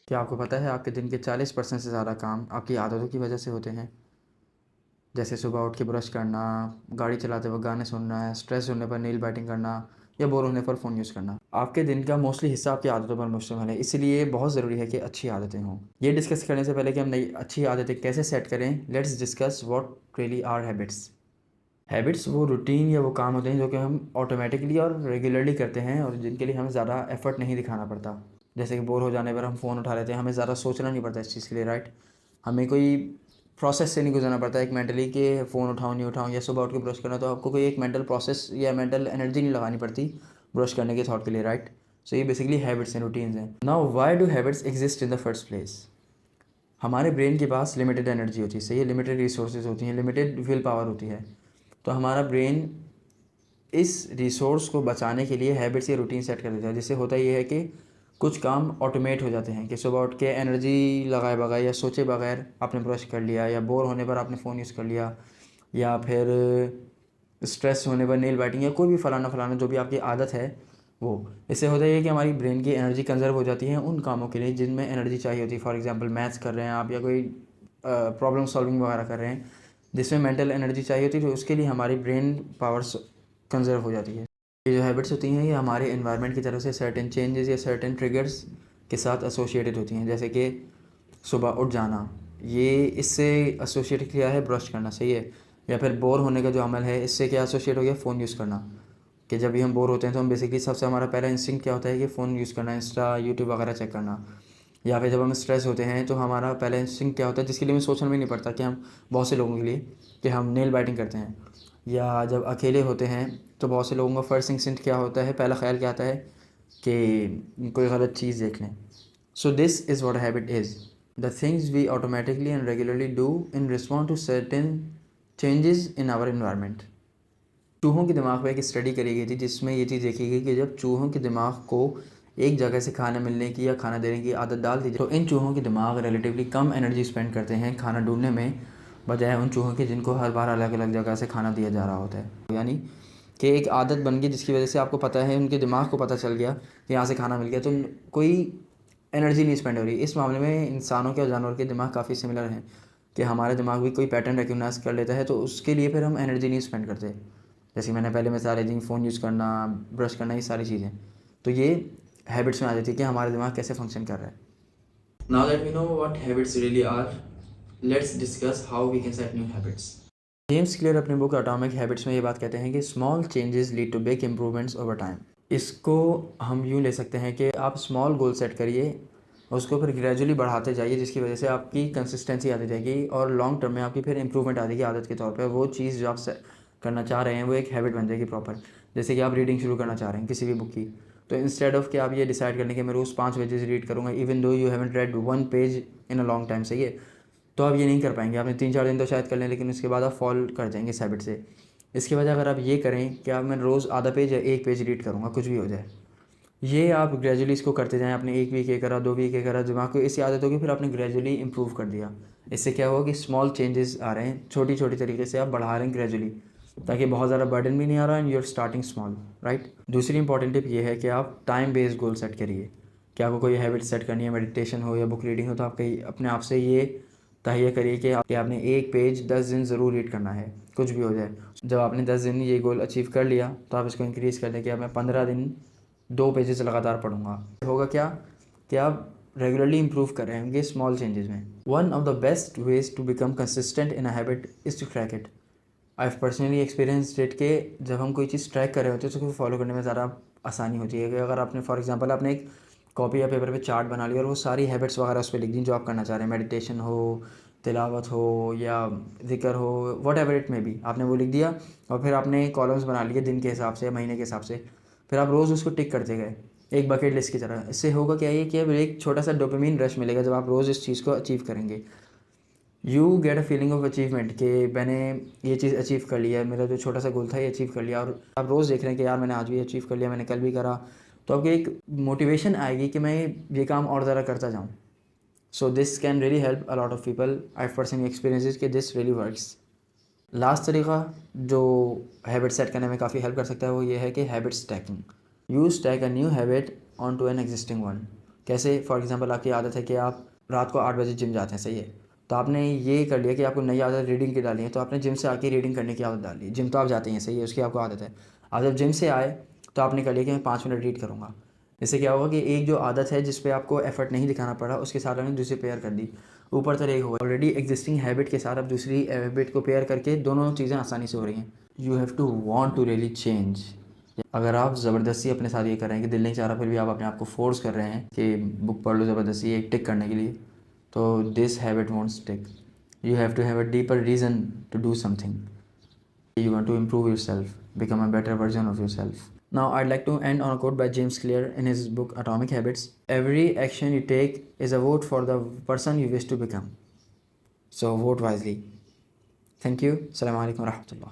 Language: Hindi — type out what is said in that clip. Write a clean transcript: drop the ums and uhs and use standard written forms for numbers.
क्या आपको पता है आपके दिन के 40% से ज़्यादा काम आपकी आदतों की वजह से होते हैं? जैसे सुबह उठ के ब्रश करना, गाड़ी चलाते वक्त गाने सुनना, स्ट्रेस होने पर नील बाइटिंग करना या बोर होने पर फ़ोन यूज़ करना। आपके दिन का मोस्टली हिस्सा आपकी आदतों पर मुश्तमिल है, इसलिए बहुत ज़रूरी है कि अच्छी आदतें हों। ये डिस्कस करने से पहले कि हम नई अच्छी आदतें कैसे सेट करें, let's discuss what really are habits. Habits वो रूटीन या वो काम होते हैं जो कि हम ऑटोमेटिकली और रेगुलरली करते हैं और जिनके लिए हमें ज़्यादा एफर्ट नहीं दिखाना पड़ता। जैसे कि बोर हो जाने पर हम फ़ोन उठा लेते हैं, हमें ज़्यादा सोचना नहीं पड़ता इस चीज़ के लिए, राइट? हमें कोई प्रोसेस से नहीं गुजरना पड़ता एक मेंटली कि फ़ोन उठाऊँ नहीं उठाऊँ, या सुबह उठ के ब्रश करना, तो आपको कोई एक मेंटल प्रोसेस या मेंटल एनर्जी नहीं लगानी पड़ती ब्रश करने के थॉट के लिए, राइट? सो ये बेसिकली हैबिट्स हैं, रूटीन्स हैं। Now why do habits exist in the first place? हमारे ब्रेन के पास लिमिटेड एनर्जी होती है, सही है, लिमिटेड रिसोर्सेज होती हैं, लिमिटेड विल पावर होती है। तो हमारा ब्रेन इस रिसोर्स को बचाने के लिए हैबिट्स या रूटीन सेट कर देता है, जिससे होता ये है कि कुछ काम ऑटोमेट हो जाते हैं कि सुबह उठ के एनर्जी लगाए बगैर या सोचे बगैर आपने ब्रश कर लिया, या बोर होने पर आपने फ़ोन यूज़ कर लिया, या फिर स्ट्रेस होने पर नेल बाइटिंग, या कोई भी फलाना फलाना जो भी आपकी आदत है वो। इससे होता है कि हमारी ब्रेन की एनर्जी कंजर्व हो जाती है उन कामों के लिए जिनमें एनर्जी चाहिए होती है। फॉर एग्जांपल मैथ्स कर रहे हैं आप, या कोई प्रॉब्लम सॉल्विंग वगैरह कर रहे हैं जिसमें मेंटल एनर्जी चाहिए होती है, तो उसके लिए हमारी ब्रेन पावर्स कंजर्व हो जाती है। ये जो हैबिट्स होती हैं ये हमारे एनवायरनमेंट की तरफ से सर्टेन चेंजेस या सर्टेन ट्रिगर्स के साथ एसोसिएटेड होती हैं। जैसे कि सुबह उठ जाना, ये इससे एसोसिएट किया है ब्रश करना, सही है। या फिर बोर होने का जो अमल है इससे क्या एसोसिएट हो गया, फ़ोन यूज़ करना। कि जब भी हम बोर होते हैं तो हम बेसिकली सबसे हमारा पहला इंस्टिंक्ट क्या होता है कि फ़ोन यूज़ करना, इंस्टा यूट्यूब वगैरह चेक करना। या फिर जब हम स्ट्रेस होते हैं तो हमारा पहला इंस्टिंक्ट क्या होता है, जिसके लिए हमें सोचना भी नहीं पड़ता कि हम, बहुत से लोगों के लिए, कि हम नेल बाइटिंग करते हैं। या जब अकेले होते हैं तो बहुत से लोगों का फर्स्ट इंस्टिंक्ट क्या होता है, पहला ख्याल क्या आता है कि कोई गलत चीज़ देख लें। So this is what habit is, the things we automatically and regularly do in response to certain changes in our environment. चूहों के दिमाग में एक स्टडी करी गई थी जिसमें ये चीज़ देखी गई कि जब चूहों के दिमाग को एक जगह से खाना मिलने की या खाना देने की आदत डाल दी जाए तो इन चूहों के दिमाग रिलेटिवली कम एनर्जी स्पेंड करते हैं खाना ढूंढने में, बजाय उन चूहों के जिनको हर बार अलग अलग जगह से खाना दिया जा रहा होता है। यानी कि एक आदत बन गई जिसकी वजह से आपको पता है, उनके दिमाग को पता चल गया कि यहाँ से खाना मिल गया, तो कोई एनर्जी नहीं स्पेंड हो रही। इस मामले में इंसानों के और जानवर के दिमाग काफ़ी सिमिलर हैं कि हमारा दिमाग भी कोई पैटर्न रिकग्नाइज कर लेता है तो उसके लिए फिर हम एनर्जी नहीं स्पेंड करते। जैसे मैंने पहले मिसालें दी, फ़ोन यूज़ करना, ब्रश करना, ये सारी चीज़ें, तो ये हैबिट्स में आ जाती है कि हमारा दिमाग कैसे फंक्शन कर रहा है। Now that we know what habits really are, let's discuss how we can set new habits. James Clear अपने बुक एटॉमिक हैबिट्स में ये बात कहते हैं कि small changes lead to big improvements over time. इसको हम यूँ ले सकते हैं कि आप स्मॉल गोल सेट करिए, उसको फिर ग्रेजुअली बढ़ाते जाइए, जिसकी वजह से आपकी कंसिस्टेंसी आती जाएगी और लॉन्ग टर्म में आपकी फिर इंप्रूवमेंट आ जाएगी आदत के तौर पे। वो चीज़ जो आप करना चाह रहे हैं वो एक हैबिट बन जाएगी प्रॉपर। जैसे कि आप रीडिंग शुरू करना चाह रहे हैं किसी भी बुक की, तो इंस्टेड ऑफ कि आप ये डिसाइड करने कि मैं रोज़ 5 पेजेस रीड करूँगा, even though you haven't red 1 page in a long time, सही है, तो आप ये नहीं कर पाएंगे। आपने 3-4 दिन तो शायद कर लें, लेकिन उसके बाद आप फॉल कर जाएंगे इस हैबिट से। इसके वजह अगर आप ये करें कि आप, मैं रोज़ आधा पेज या 1 पेज रीड करूँगा, कुछ भी हो जाए, ये आप ग्रेजुअली इसको करते जाएँ। आपने 1 वीक ये करा, 2 वीक ये करा, दिमाग को इसकी आदत होगी, फिर आपने ग्रेजुअली इंप्रूव कर दिया। इससे क्या होगा कि स्मॉल चेंजेस आ रहे हैं, छोटी छोटी तरीके से आप बढ़ा रहे हैं ग्रेजुअली, ताकि बहुत ज़्यादा बर्डन भी नहीं आ रहा and you are starting small, right. दूसरी इंपॉर्टेंट टिप ये है कि आप टाइम बेस्ड गोल सेट करिए। कि आपको कोई हैबिट सेट करनी है, मेडिटेशन हो या बुक रीडिंग हो, तो आप कहीं अपने आप से ये तहैया करिए कि आपने 1 पेज 10 दिन ज़रूर रीड करना है, कुछ भी हो जाए। जब आपने 10 दिन ये गोल अचीव कर लिया तो आप इसको इंक्रीज़ कर दें कि अब मैं 15 दिन 2 पेजेस लगातार पढ़ूंगा। होगा क्या कि आप रेगुलरली इंप्रूव कर रहे होंगे स्मॉल चेंजेस में। One of the best ways to become consistent in a habit is to track it. I have personally experienced it कि जब हम कोई चीज़ ट्रैक कर रहे होते हैं तो उसको फॉलो करने में ज़्यादा आसानी होती है। कि अगर आपने फॉर एग्जांपल आपने एक कॉपी या पेपर पे चार्ट बना लिया और वो सारी हैबिट्स वगैरह उस पर लिख दी जो आप करना चाह रहे हैं, मेडिटेशन हो, तिलावत हो या ज़िक्र हो, वट एवर इट में भी, आपने वो लिख दिया और फिर आपने कॉलम्स बना लिए दिन के हिसाब से, महीने के हिसाब से, फिर आप रोज़ उसको टिक करते गए एक बकेट लिस्ट की तरह। इससे होगा क्या, ये कि अब एक छोटा सा डोपामिन रश मिलेगा जब आप रोज़ इस चीज़ को अचीव करेंगे। You get a feeling of achievement कि मैंने ये चीज़ अचीव कर लिया है, मेरा जो छोटा सा गोल था ये अचीव कर लिया, और आप रोज़ देख रहे हैं कि यार मैंने आज भी अचीव कर लिया, मैंने कल भी करा, तो आपको एक मोटिवेशन आएगी कि मैं ये काम और ज़्यादा करता जाऊँ। So this can really help a lot of people. I personally experiences कि दिस रियली वर्क्स। लास्ट तरीका जो हैबिट सेट करने में काफ़ी हेल्प कर सकता है वो ये है कि habit stacking. You stack a new habit on to an existing one. कैसे? फॉर एग्ज़ाम्पल आपकी आदत है कि आप रात को 8 बजे जिम जाते हैं, सही है? तो आपने ये कर लिया कि आपको नई आदत रीडिंग की डाली है, तो आपने जिम से आके रीडिंग करने की आदत डाल ली। जिम तो आप जाते ही हैं, सही है? उसकी आपको आदत है। आप जब जिम से आए तो आपने कर लिया कि मैं 5 मिनट रीड करूँगा। इससे क्या होगा कि एक जो आदत है जिस पे आपको एफर्ट नहीं दिखाना पड़ा, उसके साथ आपने दूसरी पेयर कर दी। ऊपर तरह एक होगा ऑलरेडी एग्जिस्टिंग हैबिट के साथ अब दूसरी हैबिट को पेयर करके दोनों चीज़ें आसानी से हो रही हैं। You have to want to really change. अगर आप ज़बरदस्ती अपने साथ ये कर रहे हैं कि दिल नहीं चाह रहा, फिर भी आप अपने आप को फोर्स कर रहे हैं कि बुक पढ़ लो ज़बरदस्ती एक टिक करने के लिए, तो this habit won't stick. You have to have a deeper reason to do something. You want to improve yourself, become a better version of yourself. Now, I'd like to end on a quote by James Clear in his book Atomic Habits. Every action you take is a vote for the person you wish to become. So, vote wisely. Thank you. Assalamu alaikum wa rahmatullah.